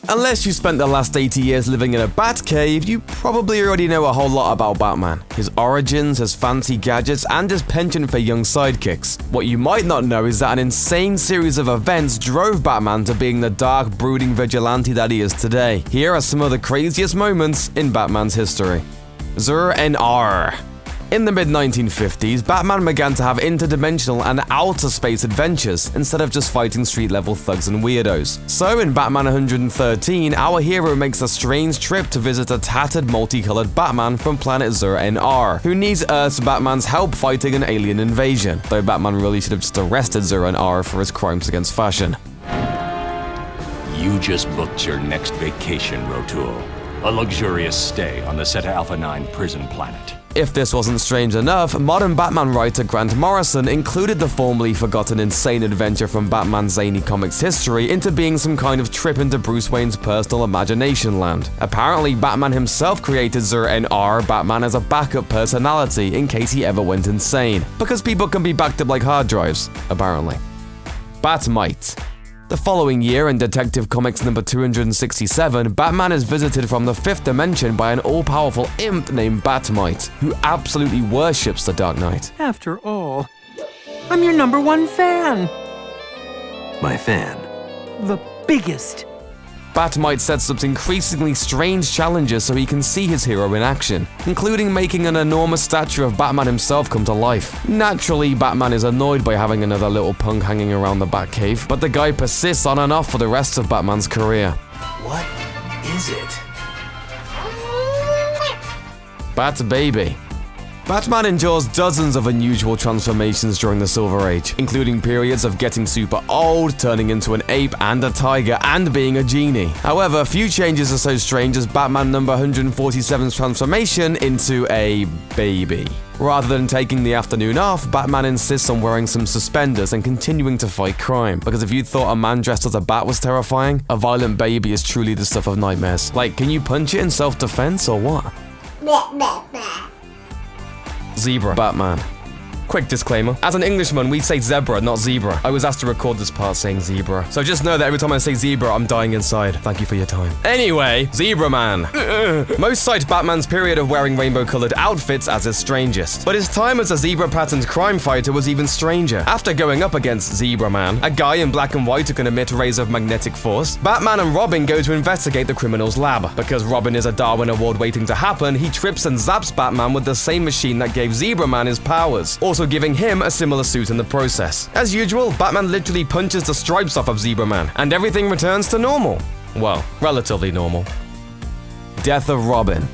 Unless you spent the last 80 years living in a bat cave, you probably already know a whole lot about Batman. His origins, his fancy gadgets, and his penchant for young sidekicks. What you might not know is that an insane series of events drove Batman to being the dark, brooding vigilante that he is today. Here are some of the craziest moments in Batman's history. Zur-En-Arrh. In the mid-1950s, Batman began to have interdimensional and outer space adventures, instead of just fighting street-level thugs and weirdos. So in Batman 113, our hero makes a strange trip to visit a tattered, multicolored Batman from planet Zur-En-Arrh, who needs Earth's Batman's help fighting an alien invasion, though Batman really should have just arrested Zur-En-Arrh for his crimes against fashion. You just booked your next vacation, Rotul. A luxurious stay on the Zeta Alpha 9 prison planet. If this wasn't strange enough, modern Batman writer Grant Morrison included the formerly forgotten insane adventure from Batman's zany comics history into being some kind of trip into Bruce Wayne's personal imagination land. Apparently, Batman himself created Zur-En-Arrh Batman as a backup personality in case he ever went insane, because people can be backed up like hard drives, apparently. Bat-Mite. The following year, in Detective Comics number 267, Batman is visited from the fifth dimension by an all-powerful imp named Bat-Mite, who absolutely worships the Dark Knight. After all, I'm your #1 fan. My fan? The biggest. Bat-Mite sets up increasingly strange challenges so he can see his hero in action, including making an enormous statue of Batman himself come to life. Naturally, Batman is annoyed by having another little punk hanging around the Batcave, but the guy persists on and off for the rest of Batman's career. What is it? Bat-Baby. Batman endures dozens of unusual transformations during the Silver Age, including periods of getting super old, turning into an ape and a tiger, and being a genie. However, few changes are so strange as Batman number 147's transformation into a baby. Rather than taking the afternoon off, Batman insists on wearing some suspenders and continuing to fight crime. Because if you thought a man dressed as a bat was terrifying, a violent baby is truly the stuff of nightmares. Like, can you punch it in self-defense or what? Zebra Batman. Quick disclaimer, as an Englishman, we say zebra, not zebra. I was asked to record this part saying zebra, so just know that every time I say zebra, I'm dying inside. Thank you for your time. Anyway, Zebra Man. Most cite Batman's period of wearing rainbow-colored outfits as his strangest, but his time as a zebra-patterned crime fighter was even stranger. After going up against Zebra Man, a guy in black and white who can emit rays of magnetic force, Batman and Robin go to investigate the criminal's lab. Because Robin is a Darwin Award waiting to happen, he trips and zaps Batman with the same machine that gave Zebra Man his powers, also giving him a similar suit in the process. As usual, Batman literally punches the stripes off of Zebra Man, and everything returns to normal. Well, relatively normal. Death of Robin.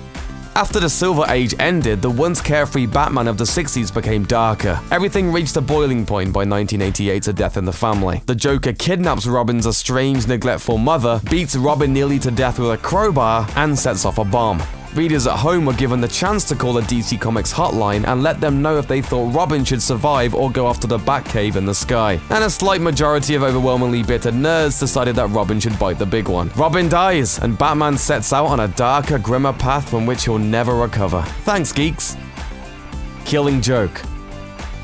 After the Silver Age ended, the once carefree Batman of the 60s became darker. Everything reached a boiling point by 1988's A Death in the Family. The Joker kidnaps Robin's estranged, neglectful mother, beats Robin nearly to death with a crowbar, and sets off a bomb. Readers at home were given the chance to call a DC Comics hotline and let them know if they thought Robin should survive or go off to the Batcave in the sky. And a slight majority of overwhelmingly bitter nerds decided that Robin should bite the big one. Robin dies, and Batman sets out on a darker, grimmer path from which he'll never recover. Thanks, geeks. Killing Joke.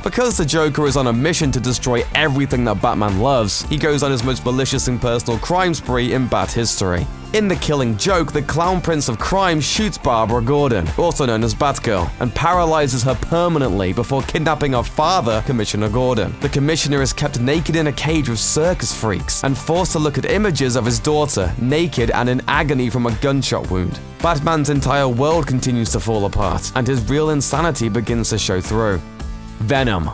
Because the Joker is on a mission to destroy everything that Batman loves, he goes on his most malicious and personal crime spree in Bat history. In The Killing Joke, the Clown Prince of Crime shoots Barbara Gordon, also known as Batgirl, and paralyzes her permanently before kidnapping her father, Commissioner Gordon. The Commissioner is kept naked in a cage with circus freaks, and forced to look at images of his daughter, naked and in agony from a gunshot wound. Batman's entire world continues to fall apart, and his real insanity begins to show through. Venom.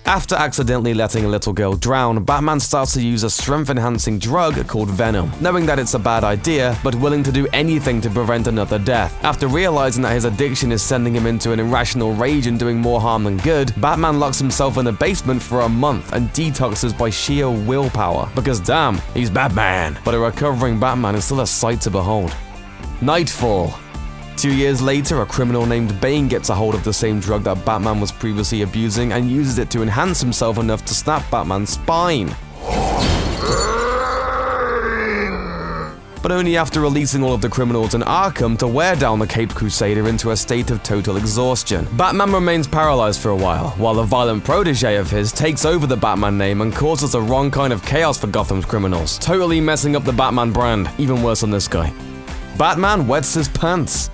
After accidentally letting a little girl drown, Batman starts to use a strength-enhancing drug called Venom, knowing that it's a bad idea, but willing to do anything to prevent another death. After realizing that his addiction is sending him into an irrational rage and doing more harm than good, Batman locks himself in a basement for a month and detoxes by sheer willpower. Because damn, he's Batman. But a recovering Batman is still a sight to behold. Knightfall. 2 years later, a criminal named Bane gets a hold of the same drug that Batman was previously abusing and uses it to enhance himself enough to snap Batman's spine. but only after releasing all of the criminals in Arkham to wear down the Caped Crusader into a state of total exhaustion. Batman remains paralyzed for a while a violent protege of his takes over the Batman name and causes the wrong kind of chaos for Gotham's criminals, totally messing up the Batman brand. Even worse on this guy. Batman wets his pants.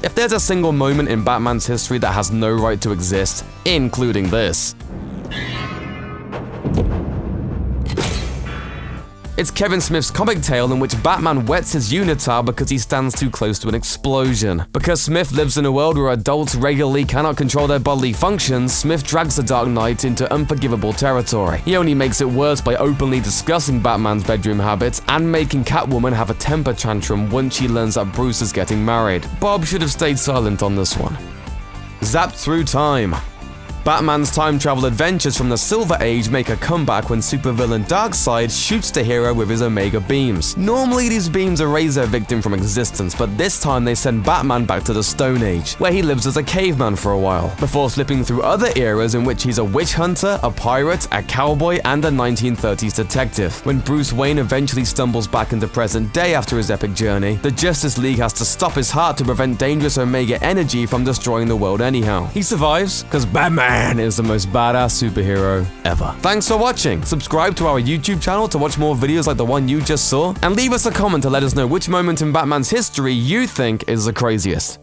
If there's a single moment in Batman's history that has no right to exist, including this, it's Kevin Smith's comic tale in which Batman wets his unitard because he stands too close to an explosion. Because Smith lives in a world where adults regularly cannot control their bodily functions, Smith drags the Dark Knight into unforgivable territory. He only makes it worse by openly discussing Batman's bedroom habits and making Catwoman have a temper tantrum once she learns that Bruce is getting married. Bob should have stayed silent on this one. Zapped through time. Batman's time travel adventures from the Silver Age make a comeback when supervillain Darkseid shoots the hero with his Omega beams. Normally these beams erase their victim from existence, but this time they send Batman back to the Stone Age, where he lives as a caveman for a while, before slipping through other eras in which he's a witch hunter, a pirate, a cowboy, and a 1930s detective. When Bruce Wayne eventually stumbles back into present day after his epic journey, the Justice League has to stop his heart to prevent dangerous Omega energy from destroying the world anyhow. He survives, because Batman is the most badass superhero ever. Thanks for watching. Subscribe to our YouTube channel to watch more videos like the one you just saw, and leave us a comment to let us know which moment in Batman's history you think is the craziest.